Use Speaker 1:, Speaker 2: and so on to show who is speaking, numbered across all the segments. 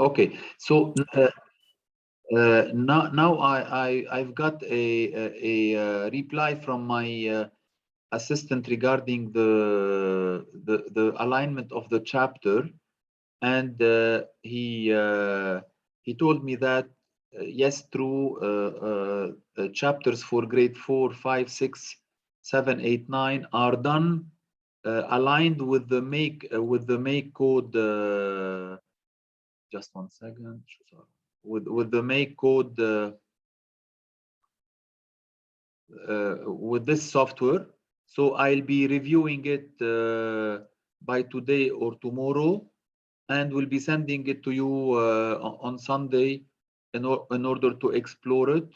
Speaker 1: Okay, so now I've got a reply from my assistant regarding the alignment of the chapter, and he told me that yes, true, chapters for grade 4, 5, 6, 7, 8, 9 are done aligned with the make code. Just one second. With the make code with this software. So I'll be reviewing it by today or tomorrow, and we'll be sending it to you on Sunday in order to explore it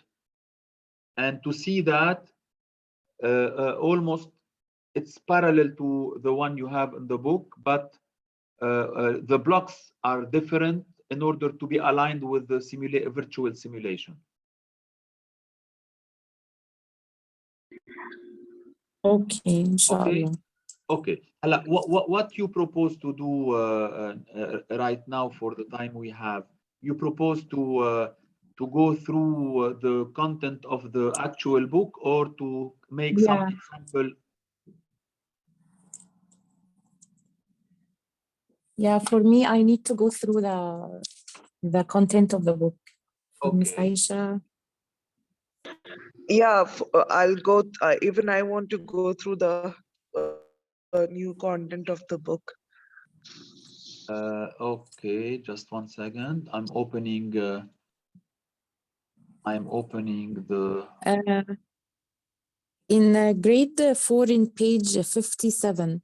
Speaker 1: and to see that almost it's parallel to the one you have in the book, but the blocks are different in order to be aligned with the virtual simulation.
Speaker 2: Okay, inshallah.
Speaker 1: Okay. What you propose to do right now for the time we have? You propose to go through the content of the actual book, or to make some example?
Speaker 2: Yeah, for me, I need to go through the content of the book. Miss
Speaker 1: Okay.
Speaker 2: Aisha.
Speaker 3: Yeah, I'll go. Even I want to go through the new content of the book.
Speaker 1: Okay, just one second. I'm opening the.
Speaker 2: In grade 4 in page 57,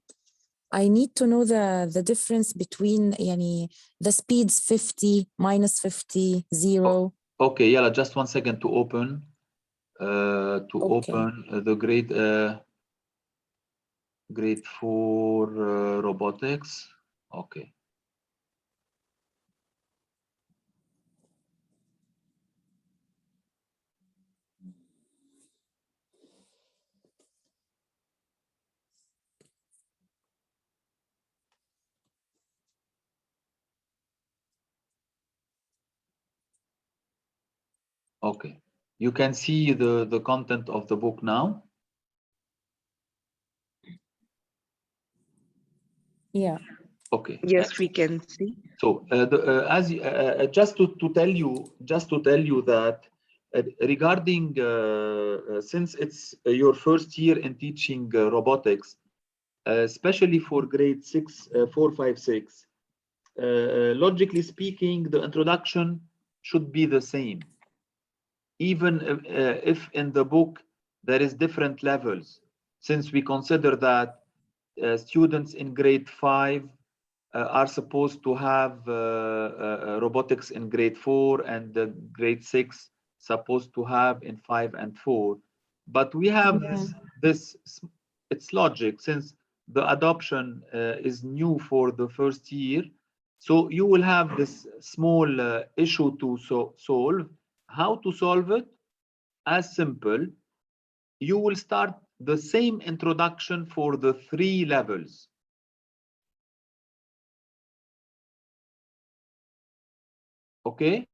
Speaker 2: I need to know the difference between the speeds 50, -50, 0.
Speaker 1: Okay, yeah, just one second to open. Open the grade 4 robotics. Okay. Okay, you can see the content of the book now.
Speaker 2: Yeah.
Speaker 1: Okay.
Speaker 3: Yes, we can see.
Speaker 1: So just to tell you that regarding since it's your first year in teaching robotics, especially for grade 6, 4, 5, 6, logically speaking, the introduction should be the same. Even if in the book there is different levels, since we consider that students in grade 5 are supposed to have robotics in grade 4, and the grade 6 supposed to have in 5 and 4. But we have this it's logic, since the adoption is new for the first year. So you will have this small issue to solve. How to solve it? As simple. You will start the same introduction for the 3 levels. Okay?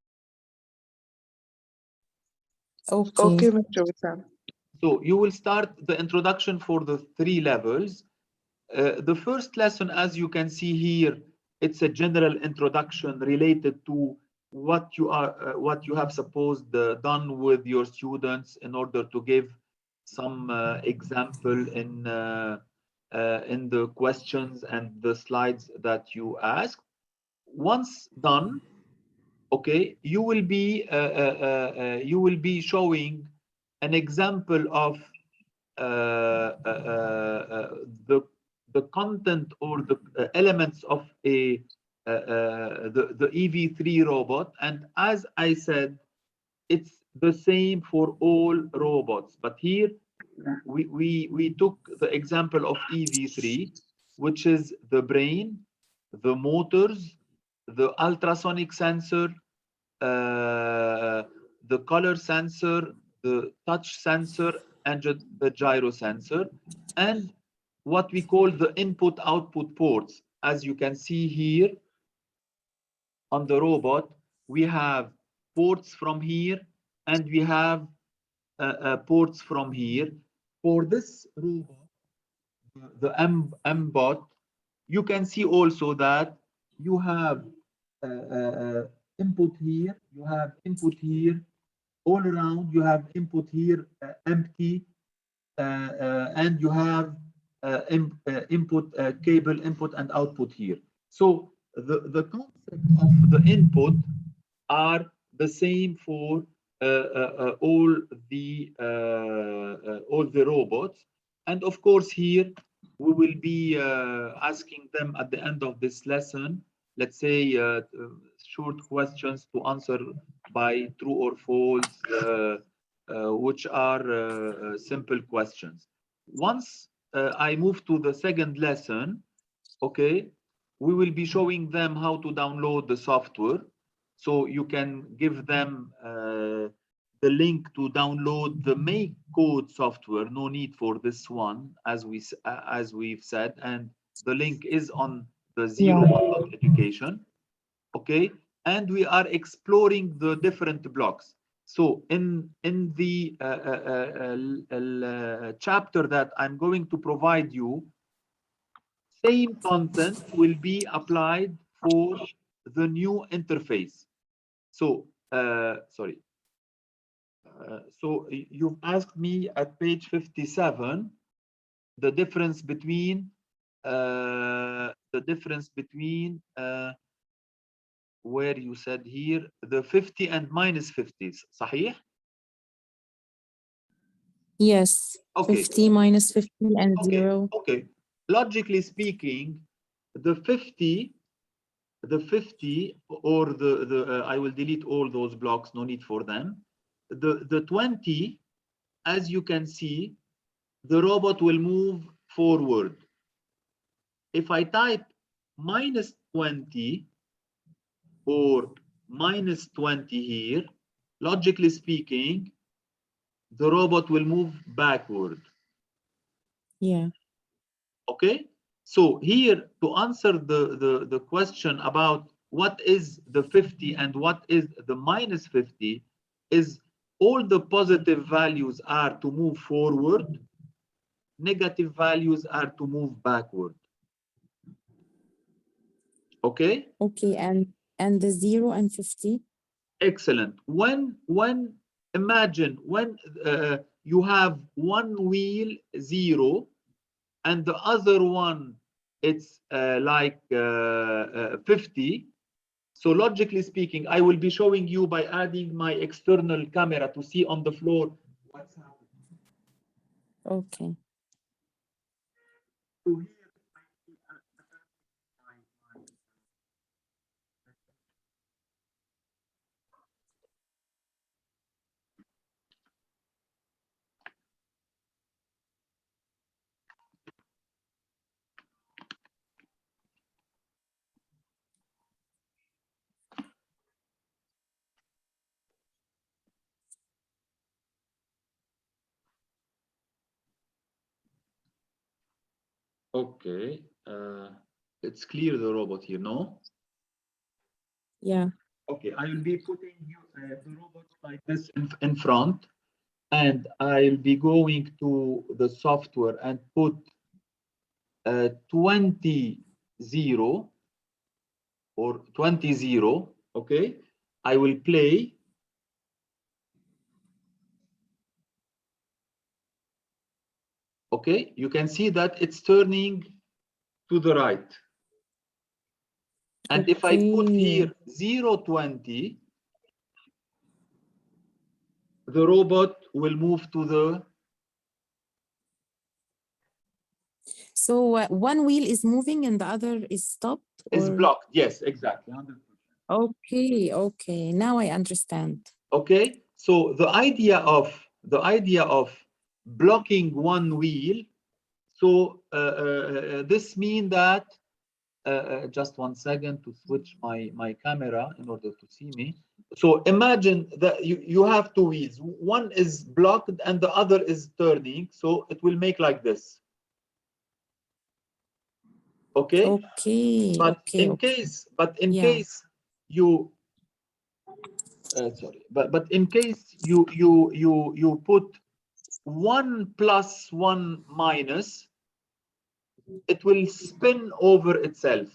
Speaker 3: Okay, Mr. Wissam.
Speaker 1: So you will start the introduction for the 3 levels. The first lesson, as you can see here, it's a general introduction related to what you have supposed done with your students, in order to give some example in the questions and the slides that you asked. Once done, okay, you will be showing an example of the content or the elements of the EV3 robot. And as I said, it's the same for all robots, but here we took the example of EV3, which is the brain, the motors, the ultrasonic sensor, the color sensor, the touch sensor, and the gyro sensor, and what we call the input-output ports. As you can see here, on the robot, we have ports from here and we have ports from here. For this robot, the M-bot, you can see also that you have input here, you have input here, all around you have input here empty, and you have input cable input and output here. So the concept of the input are the same for all the robots. And of course here we will be asking them at the end of this lesson, let's say short questions to answer by true or false, which are simple questions. Once I move to the second lesson, okay, we will be showing them how to download the software. So you can give them the link to download the make code software. No need for this one, as we've said, and the link is on the zero.education. Okay, and we are exploring the different blocks. So in the chapter that I'm going to provide you, same content will be applied for the new interface. So sorry. So you've asked me at page 57 the difference between where you said here the 50 and minus 50s. صحيح?
Speaker 2: Yes.
Speaker 1: Okay.
Speaker 2: 50 minus 50 and
Speaker 1: Okay.
Speaker 2: 0.
Speaker 1: Okay. Logically speaking, the 50 or the I will delete all those blocks, no need for them. The 20, as you can see, the robot will move forward. If I type minus 20 or minus 20 here, logically speaking, the robot will move backward.
Speaker 2: Yeah.
Speaker 1: Okay, so here to answer the question about what is the 50 and what is the minus 50 is all the positive values are to move forward, negative values are to move backward. Okay?
Speaker 2: Okay, and the 0 and 50?
Speaker 1: Excellent. When imagine when you have one wheel 0 and the other one it's like 50. So logically speaking, I will be showing you by adding my external camera to see on the floor what's happening.
Speaker 2: Okay.
Speaker 1: So here okay, it's clear the robot here, no?
Speaker 2: Yeah.
Speaker 1: Okay, I will be putting you the robot like this in front, and I'll be going to the software and put 20 0 or 20 0. Okay, I will play. Okay, you can see that it's turning to the right. And if I put here 0 20, the robot will move to the.
Speaker 2: So one wheel is moving and the other is stopped?
Speaker 1: Is blocked. Yes, exactly. 100%.
Speaker 2: Okay, okay. Now I understand.
Speaker 1: Okay, so the idea of blocking one wheel. So this means that just 1 second to switch my camera in order to see me. So imagine that you have two wheels. One is blocked and the other is turning. So it will make like this. Okay.
Speaker 2: Okay.
Speaker 1: But
Speaker 2: okay,
Speaker 1: in
Speaker 2: okay.
Speaker 1: case, but in
Speaker 2: Yeah.
Speaker 1: case you sorry, but in case you put 1 plus 1 minus, it will spin over itself.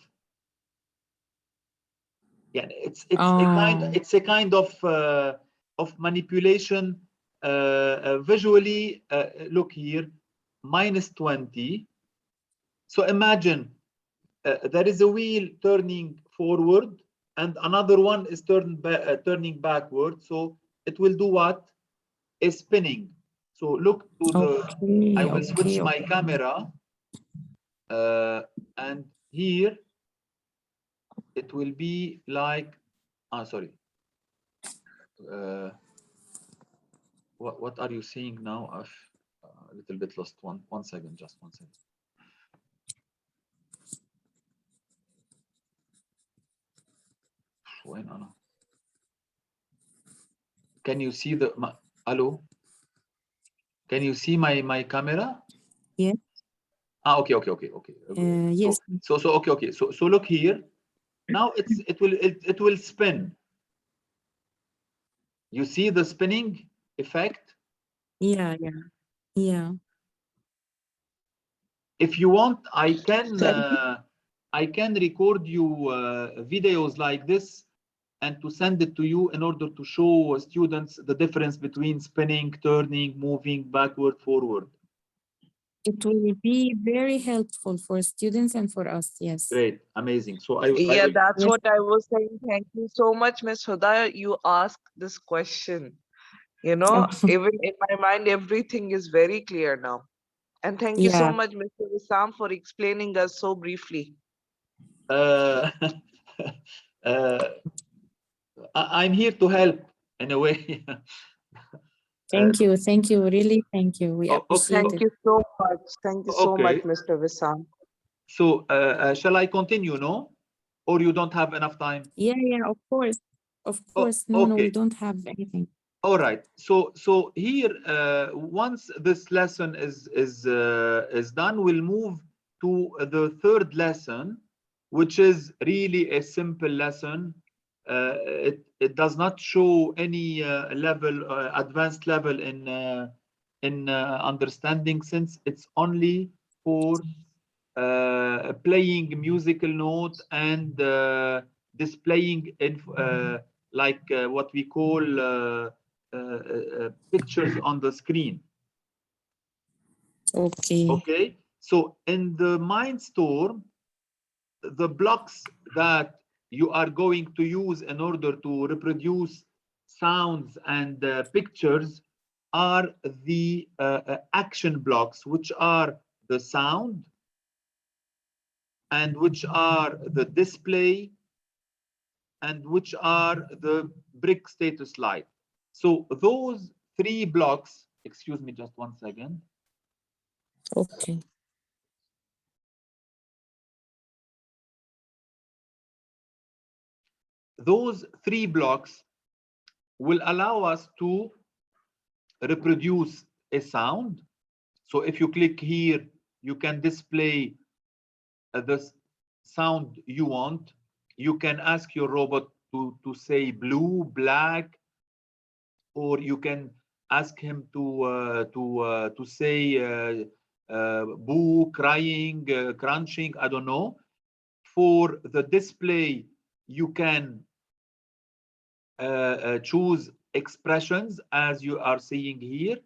Speaker 1: Yeah, it's a kind of manipulation. Visually, look here, minus 20. So imagine there is a wheel turning forward and another one is turning backward. So it will do what? A spinning. So look to the, I will switch my camera and here it will be like, sorry. What are you seeing now? I've a little bit lost. One second, just 1 second. Can you see the hello? Can you see my camera?
Speaker 2: Yes.
Speaker 1: Okay.
Speaker 2: Yes.
Speaker 1: So okay. So look here. Now it will spin. You see the spinning effect?
Speaker 2: Yeah.
Speaker 1: If you want, I can record you videos like this and to send it to you in order to show students the difference between spinning, turning, moving backward, forward.
Speaker 2: It will be very helpful for students and for us. Yes.
Speaker 1: Great, amazing. So
Speaker 3: that's what I was saying. Thank you so much, Ms. Huda. You asked this question. You know, even in my mind, everything is very clear now. And thank you so much, Mr. Wissam, for explaining us so briefly.
Speaker 1: I'm here to help in a way.
Speaker 2: Thank you, really, thank you. We appreciate it.
Speaker 3: Thank you so much. Thank you so much, Mr. Wissam.
Speaker 1: So, shall I continue, no? Or you don't have enough time?
Speaker 2: Yeah, of course. Of course. No, we don't have anything.
Speaker 1: All right. So here, once this lesson is done, we'll move to the third lesson, which is really a simple lesson. It does not show any level, advanced level in understanding, since it's only for playing musical note and displaying like what we call pictures on the screen. Okay. So in the Mindstorm, the blocks that you are going to use in order to reproduce sounds and pictures are the action blocks, which are the sound, and which are the display, and which are the brick status light. So those three blocks, excuse me just 1 second.
Speaker 2: Okay.
Speaker 1: Those three blocks will allow us to reproduce a sound. So if you click here, you can display the sound you want. You can ask your robot to say blue, black, or you can ask him to say boo, crying, crunching, I don't know. For the display, you can choose expressions as you are seeing here.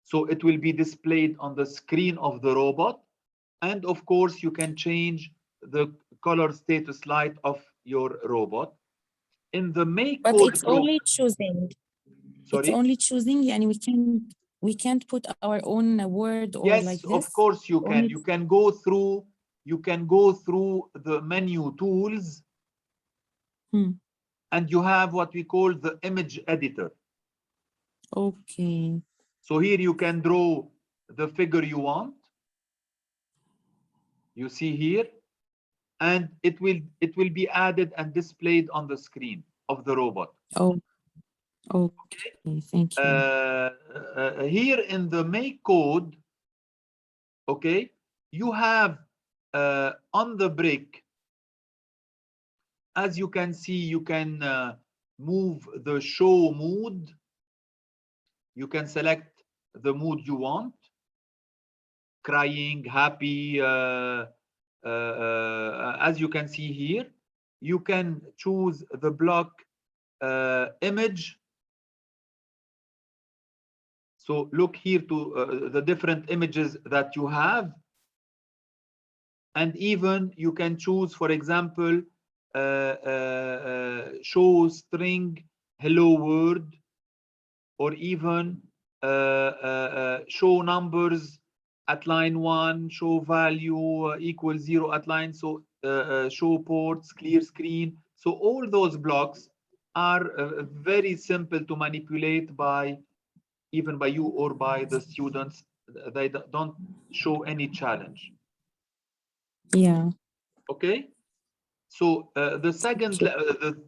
Speaker 1: So it will be displayed on the screen of the robot. And of course, you can change the color status light of your robot. In the make
Speaker 2: but
Speaker 1: code
Speaker 2: it's only choosing.
Speaker 1: Sorry?
Speaker 2: It's only choosing, and we can't put our own word or like this.
Speaker 1: Yes, of course you can. You can go through the menu tools, and you have what we call the image editor.
Speaker 2: Okay.
Speaker 1: So here you can draw the figure you want. You see here, and it will be added and displayed on the screen of the robot.
Speaker 2: Oh, okay. Thank you.
Speaker 1: Here in the make code, okay, you have on the brick as you can see, you can move the show mood. You can select the mood you want, crying, happy. As you can see here, you can choose the block image. So look here to the different images that you have. And even you can choose, for example, show string hello world, or even show numbers at line 1, show value equals 0 at line, so show ports, clear screen. So all those blocks are very simple to manipulate by even by you or by the students. They don't show any challenge.
Speaker 2: Yeah.
Speaker 1: Okay. So the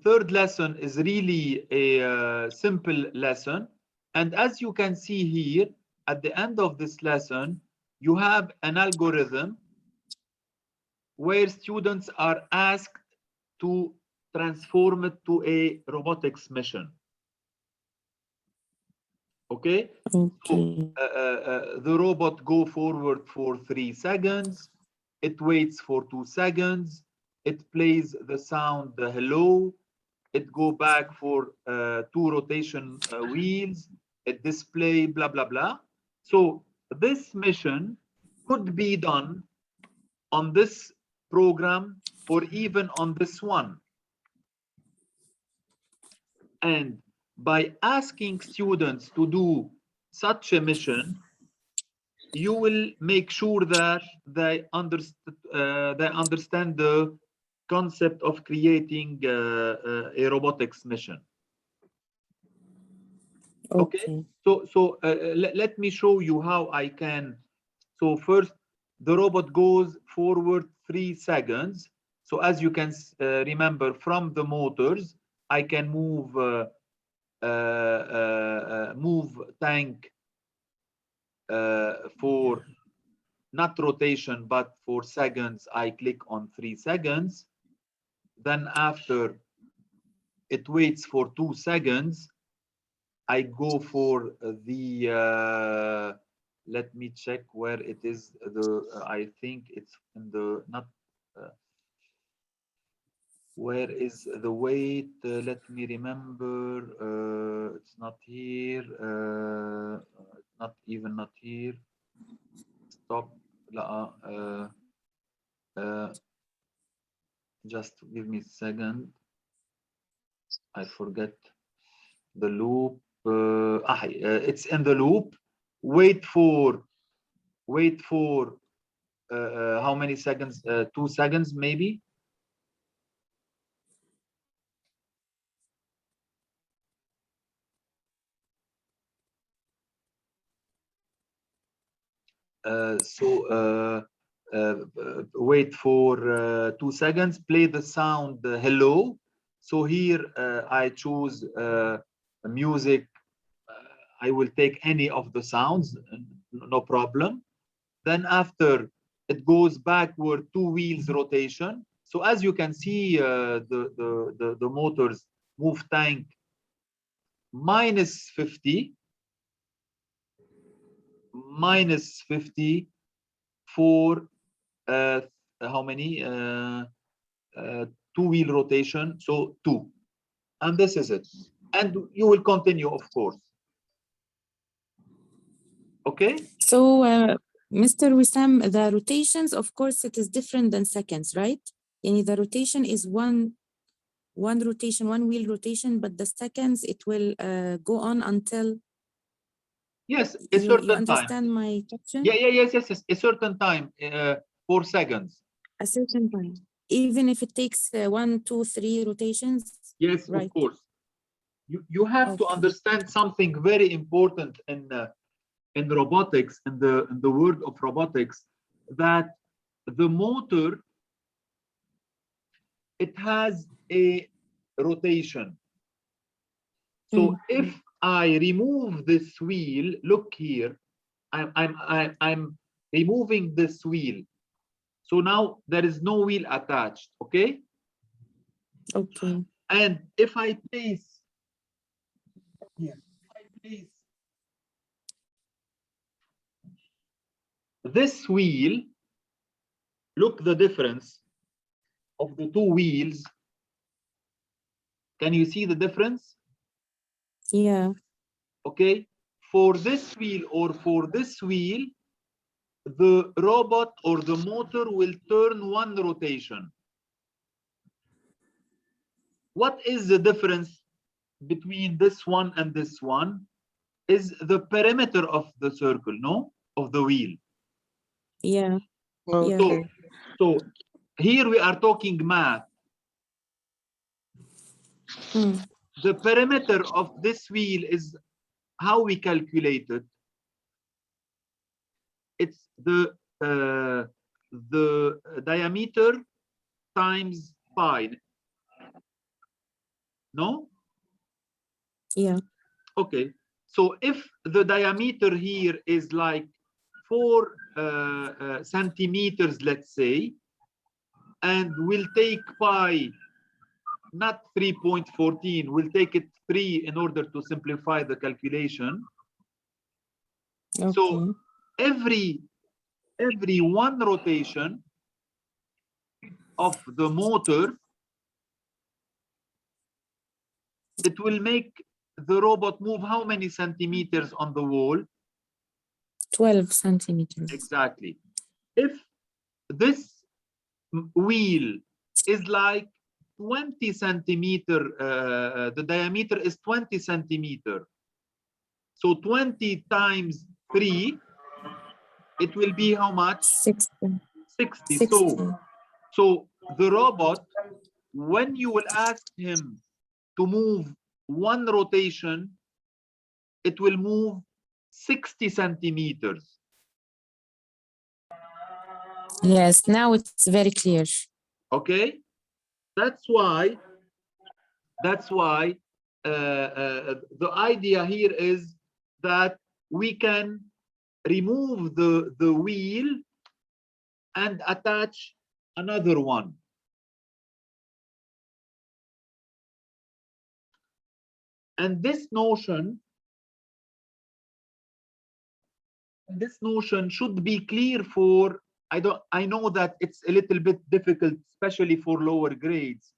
Speaker 1: third lesson is really a simple lesson. And as you can see here, at the end of this lesson, you have an algorithm where students are asked to transform it to a robotics mission. Okay.
Speaker 2: Okay.
Speaker 1: So the robot go forward for 3 seconds. It waits for 2 seconds. It plays the sound hello. It go back for 2 rotation wheels. It display blah blah blah. So this mission could be done on this program or even on this one. And by asking students to do such a mission, you will make sure that they understand the concept of creating a robotics mission. Okay. So let me show you how I can. So first, the robot goes forward 3 seconds. So as you can remember from the motors, I can move move tank for not rotation, but for seconds. I click on 3 seconds. Then after it waits for 2 seconds, I go for the let me check where it is. I think it's in the not where is the wait. Let me remember. It's not here. Not even not here. Stop. Just give me a second. I forget the loop. It's in the loop. Wait for how many seconds? 2 seconds maybe. Wait for 2 seconds. Play the sound hello. So here I choose music. I will take any of the sounds, no problem. Then after it goes backward 2 wheels rotation. So as you can see, the motors move tank minus 50 for how many 2 wheel rotation, so 2, and this is it. And you will continue, of course. Okay.
Speaker 2: So Mr. Wissam, the rotations, of course, it is different than seconds, right? And the rotation is one rotation, one wheel rotation, but the seconds it will go on until.
Speaker 1: Yes, a certain
Speaker 2: you understand
Speaker 1: time.
Speaker 2: My question?
Speaker 1: Yes. A certain time, 4 seconds.
Speaker 2: A certain time, even if it takes 1, 2, 3 rotations.
Speaker 1: Yes,
Speaker 2: right.
Speaker 1: Of course. You have to understand something very important in robotics, in the world of robotics, that the motor, it has a rotation. So if I remove this wheel, look here, I'm removing this wheel. So now there is no wheel attached, okay?
Speaker 2: Okay.
Speaker 1: And if I place here, this wheel, look the difference of the two wheels. Can you see the difference?
Speaker 2: Yeah.
Speaker 1: Okay. For this wheel or for this wheel, the robot or the motor will turn one rotation. What is the difference between this one and this one? Is the perimeter of the circle, no? Of the wheel.
Speaker 2: Yeah.
Speaker 3: Okay.
Speaker 1: So here we are talking math. The perimeter of this wheel is how we calculate it. It's the diameter times pi. No?
Speaker 2: Yeah.
Speaker 1: Okay. So if the diameter here is like 4 centimeters, let's say, and we'll take pi, not 3.14, we'll take it 3 in order to simplify the calculation.
Speaker 2: Okay.
Speaker 1: So every one rotation of the motor, it will make the robot move how many centimeters on the wall?
Speaker 2: 12 centimeters.
Speaker 1: Exactly. If this wheel is like 20 centimeter, the diameter is 20 centimeter. So 20 times 3, it will be how much?
Speaker 2: 60.
Speaker 1: 60.
Speaker 2: 60.
Speaker 1: So the robot, when you will ask him to move one rotation, it will move 60 centimeters.
Speaker 2: Yes, now it's very clear.
Speaker 1: Okay, that's why the idea here is that we can remove the wheel and attach another one. And this notion should be clear for, I know that it's a little bit difficult, especially for lower grades.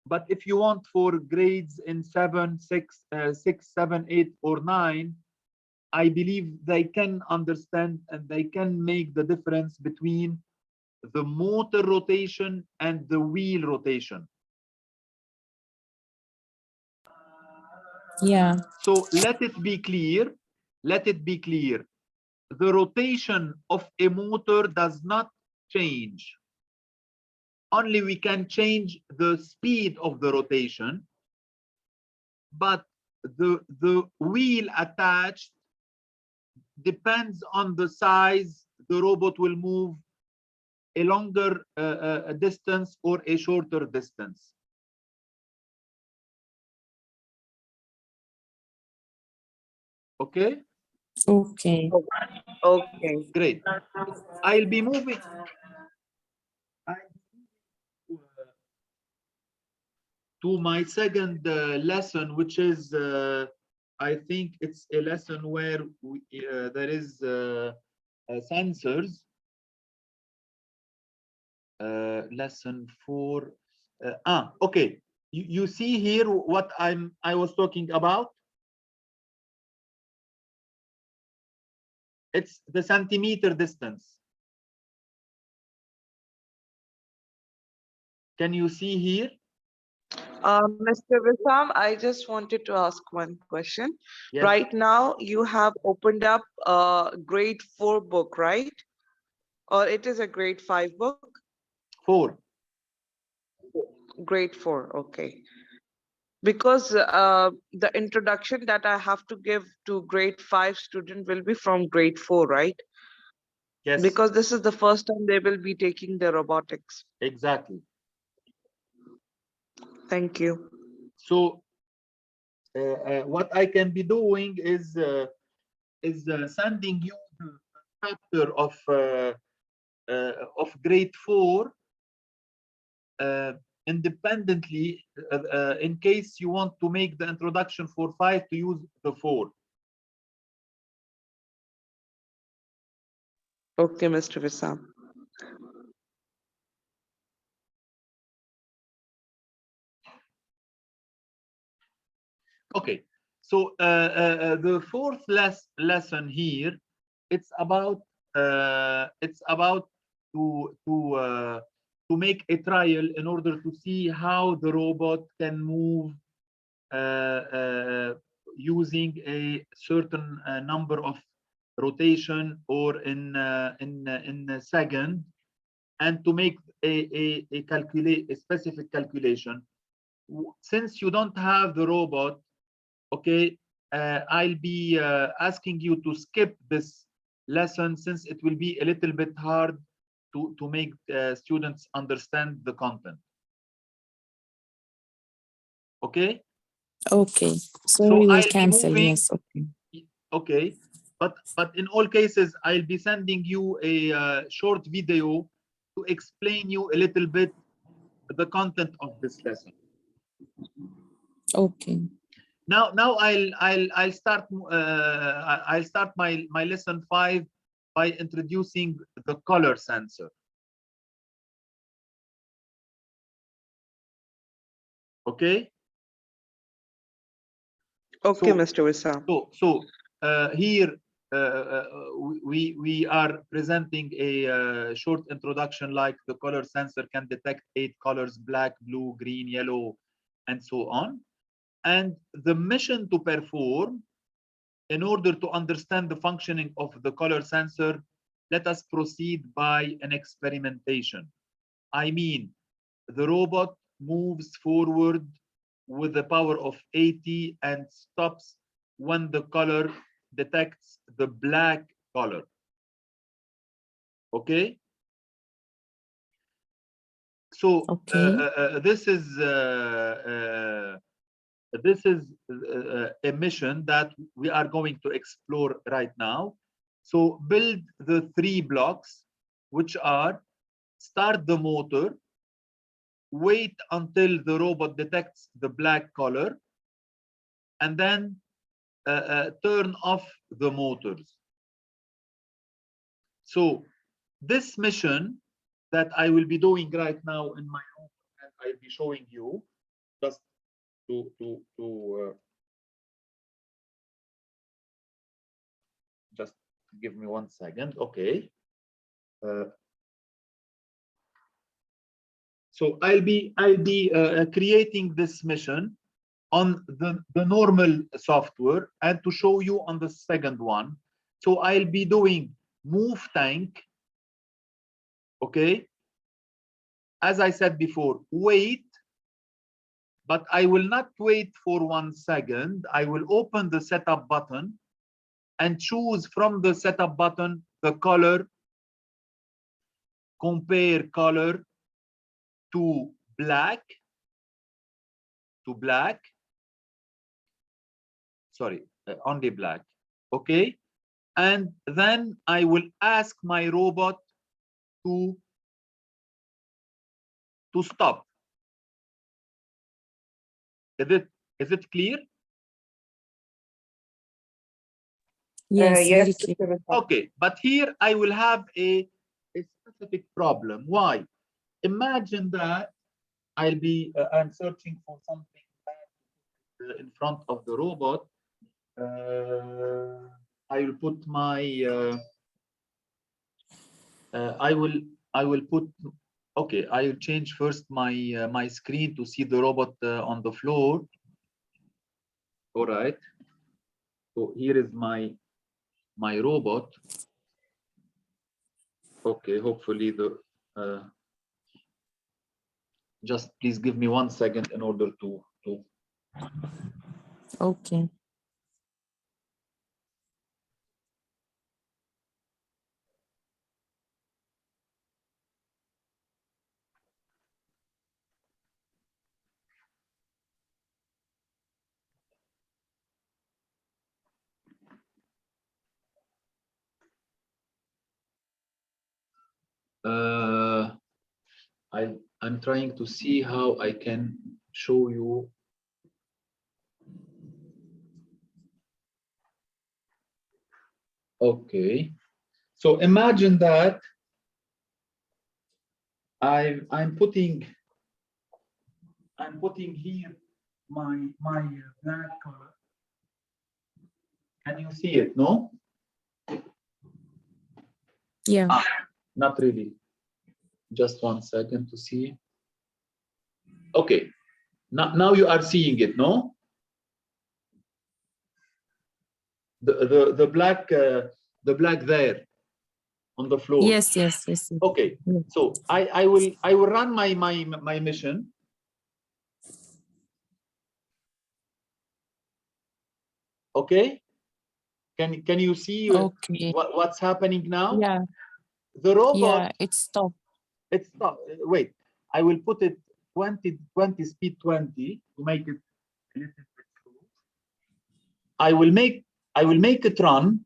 Speaker 1: But if you want for grades in 7, 6, 7, 8, or 9, I believe they can understand and they can make the difference between the motor rotation and the wheel rotation.
Speaker 2: Yeah.
Speaker 1: So let it be clear. Let it be clear. The rotation of a motor does not change. Only we can change the speed of the rotation, but the wheel attached depends on the size. The robot will move a longer distance or a shorter distance. Okay?
Speaker 2: Okay.
Speaker 3: Okay.
Speaker 1: Great. I'll be moving to my second lesson, which is, I think it's a lesson where there is sensors. Lesson 4. Okay. You see here what I was talking about? It's the centimeter distance. Can you see here?
Speaker 3: Mr. Wissam, I just wanted to ask one question.
Speaker 1: Yes.
Speaker 3: Right now, you have opened up a grade 4 book, right? Or it is a grade 5 book?
Speaker 1: 4.
Speaker 3: Grade 4, okay. Because the introduction that I have to give to grade 5 student will be from grade 4, right?
Speaker 1: Yes.
Speaker 3: Because this is the first time they will be taking the robotics.
Speaker 1: Exactly.
Speaker 3: Thank you.
Speaker 1: So what I can be doing is sending you the chapter of grade 4 independently in case you want to make the introduction for 5 to use the 4.
Speaker 3: Okay, Mr. Wissam.
Speaker 1: Okay, so the fourth lesson here, it's about to make a trial in order to see how the robot can move using a certain number of rotation or in a second, and to make a specific calculation. Since you don't have the robot, okay, I'll be asking you to skip this lesson since it will be a little bit hard to make students understand the content. Okay?
Speaker 2: Okay, so we will cancel, yes, okay.
Speaker 1: Okay, but in all cases, I'll be sending you a short video to explain you a little bit the content of this lesson.
Speaker 2: Okay.
Speaker 1: Now I'll start my lesson 5 by introducing the color sensor. Okay.
Speaker 3: Okay, Mr. Wissam.
Speaker 1: So here we are presenting a short introduction, like the color sensor can detect 8 colors: black, blue, green, yellow, and so on. And the mission to perform, in order to understand the functioning of the color sensor, let us proceed by an experimentation. I mean, the robot moves forward with the power of 80 and stops when the color detects the black color. Okay? So
Speaker 2: okay.
Speaker 1: this is a mission that we are going to explore right now. So build the 3 blocks, which are: start the motor, wait until the robot detects the black color, and then turn off the motors. So this mission that I will be doing right now in my own, and I'll be showing you, just to just give me 1 second. Okay. So I'll be creating this mission on the normal software, and to show you on the second one. So I'll be doing move tank. Okay. As I said before, wait, but I will not wait for 1 second. I will open the setup button and choose from the setup button the color, compare color to black, sorry, only black. Okay. And then I will ask my robot to stop. Is it clear?
Speaker 2: Yes,
Speaker 3: yes,
Speaker 2: very clear.
Speaker 1: Okay, but here I will have a specific problem. Why? Imagine that I'm searching for something in front of the robot. I will put my I will put, okay, I will change first my my screen to see the robot on the floor. All right. So here is my robot. Okay, hopefully the just please give me 1 second in order to
Speaker 2: Okay.
Speaker 1: I'm trying to see how I can show you. Okay, so imagine that I'm putting here my black color. Can you see it? No?
Speaker 2: Yeah.
Speaker 1: Not really. Just 1 second to see. Okay. Now you are seeing it, no? The black there on the floor.
Speaker 2: Yes.
Speaker 1: Okay.
Speaker 2: Yeah.
Speaker 1: So I will run my mission. Okay. Can you see
Speaker 2: Okay.
Speaker 1: what's happening now?
Speaker 2: Yeah.
Speaker 1: The robot.
Speaker 2: Yeah. It's stopped.
Speaker 1: It's not. Wait. I will put it 20 speed 20 to make it a little bit slow. I will make it run.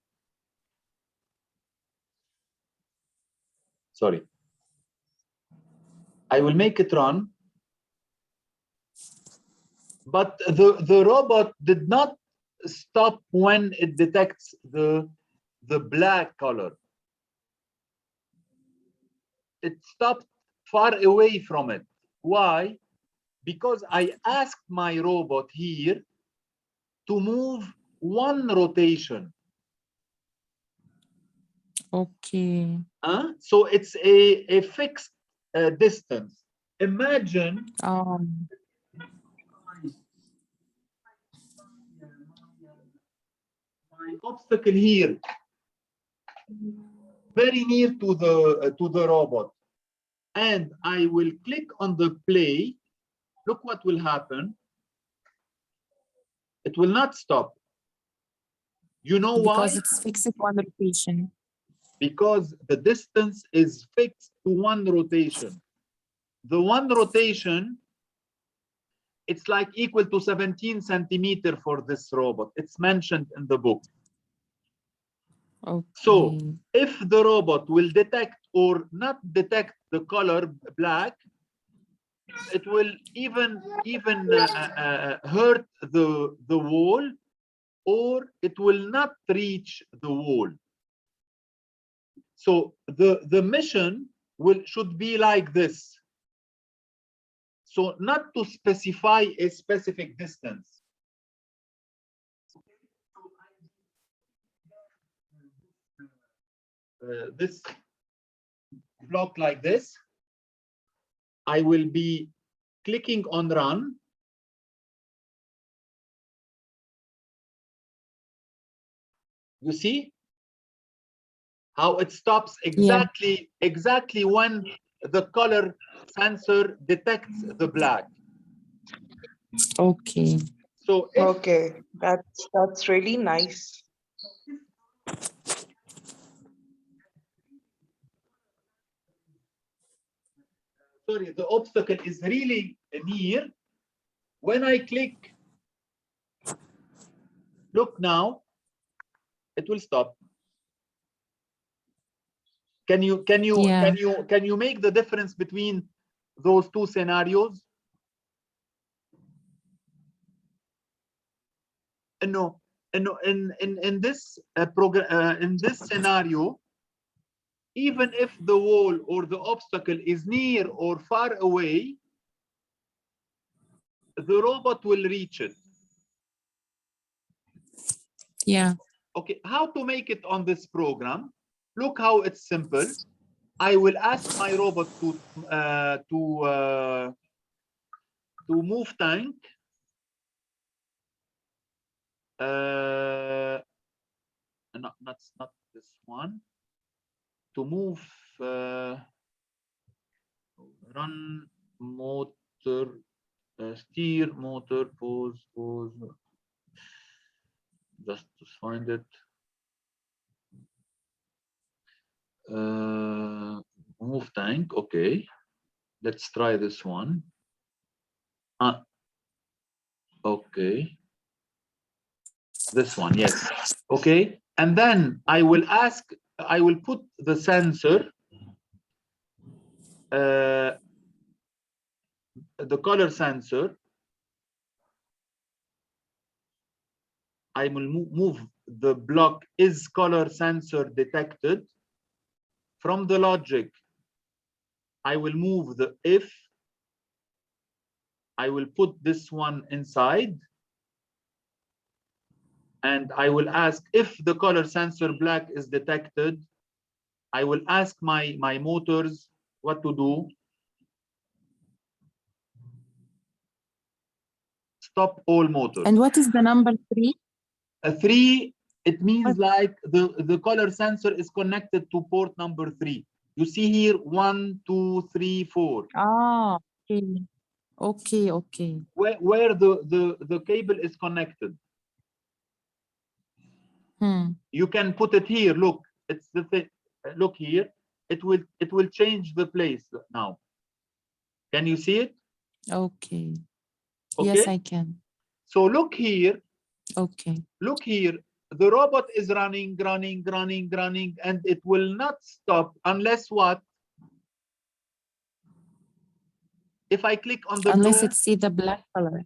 Speaker 1: Sorry. I will make it run. But the robot did not stop when it detects the black color. It stopped far away from it. Why? Because I asked my robot here to move 1 rotation.
Speaker 2: Okay.
Speaker 1: So it's a fixed distance. Imagine my obstacle here, very near to the robot, and I will click on the play. Look what will happen. It will not stop. You know why?
Speaker 2: Because it's fixed 1 rotation.
Speaker 1: Because the distance is fixed to 1 rotation. The 1 rotation, it's like equal to 17 centimeter for this robot. It's mentioned in the book.
Speaker 2: Okay.
Speaker 1: So if the robot will detect or not detect the color black, it will even hurt the wall, or it will not reach the wall. So the mission should be like this. So not to specify a specific distance. This block like this. I will be clicking on run. You see how it stops exactly when the color sensor detects the black.
Speaker 2: Okay.
Speaker 3: So okay, that's really nice.
Speaker 1: Sorry, the obstacle is really near. When I click, look now, it will stop. Can you make the difference between those 2 scenarios? No, in this in this scenario, even if the wall or the obstacle is near or far away, the robot will reach it.
Speaker 2: Yeah.
Speaker 1: Okay, how to make it on this program? Look how it's simple. I will ask my robot to move tank. Not this one. To move run motor, steer motor, pause. Just to find it. Move tank. Okay, let's try this one. Okay, this one, yes. Okay, and then I will put the sensor the color sensor, I will move the block is color sensor detected. From the logic, I will move the if. I will put this one inside. And I will ask if the color sensor black is detected. I will ask my motors what to do. Stop all motors.
Speaker 2: And what is the number 3?
Speaker 1: 3, it means like the color sensor is connected to port number 3. You see here 1, 2, 3, 4.
Speaker 2: Ah, okay. Okay.
Speaker 1: Where the cable is connected. You can put it here. Look, it's the thing. Look here. It will change the place now. Can you see it?
Speaker 2: Okay.
Speaker 1: Okay.
Speaker 2: Yes, I can.
Speaker 1: So look here.
Speaker 2: Okay.
Speaker 1: Look here. The robot is running, and it will not stop unless what? If I click on the
Speaker 2: unless
Speaker 1: blue,
Speaker 2: it see the black color.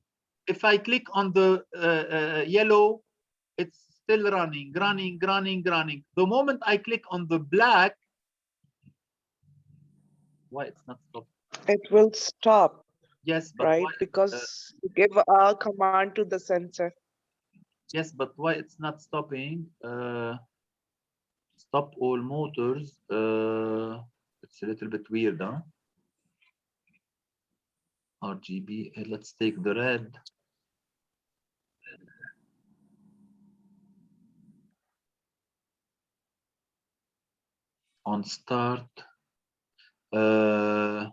Speaker 1: If I click on the yellow, it's still running. The moment I click on the black, why it's not stopping?
Speaker 3: It will stop.
Speaker 1: Yes, but
Speaker 3: right?
Speaker 1: why,
Speaker 3: Because you give a command to the sensor.
Speaker 1: yes, but why it's not stopping? Stop all motors. It's a little bit weird, huh? RGB. Let's take the red. On start. There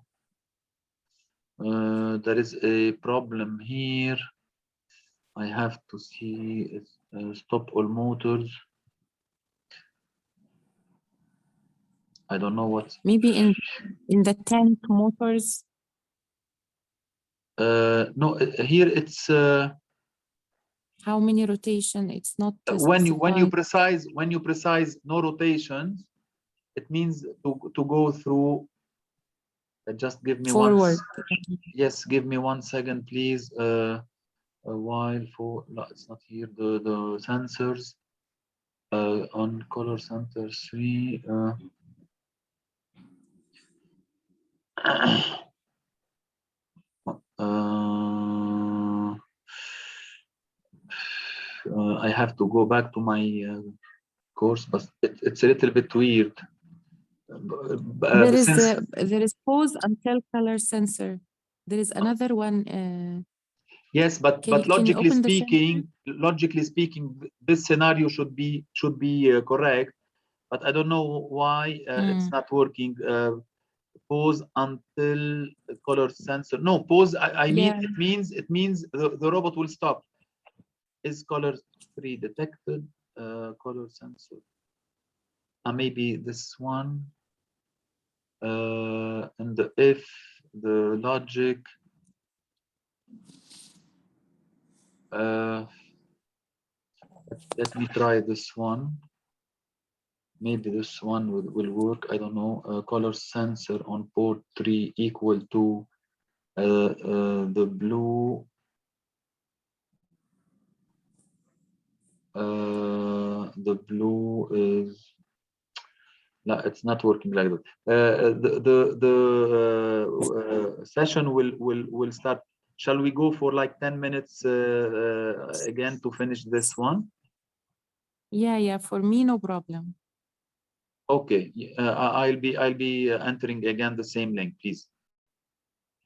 Speaker 1: is a problem here. I have to see stop all motors. I don't know what.
Speaker 2: Maybe in the tank motors.
Speaker 1: No, here it's
Speaker 2: how many rotation? It's not
Speaker 1: when you precise no rotations, it means to go through. Just give me
Speaker 2: forward.
Speaker 1: Yes, give me 1 second, please. A while for no, it's not here. The sensors on color center 3. I have to go back to my course, but it's a little bit weird.
Speaker 2: There is pause until color sensor. There is another one.
Speaker 1: Yes, but logically speaking, this scenario should be correct. But I don't know why it's not working. Pause until color sensor. No, pause. I mean, it means the robot will stop. Is color 3 detected? Color sensor. Maybe this one. And the if, the logic. Let me try this one. Maybe this one will work. I don't know. Color sensor on port 3 equal to the blue. The blue is. No, it's not working like that. The session will start. Shall we go for like 10 minutes again to finish this one?
Speaker 2: Yeah. For me, no problem.
Speaker 1: Okay. I'll be entering again the same link, please.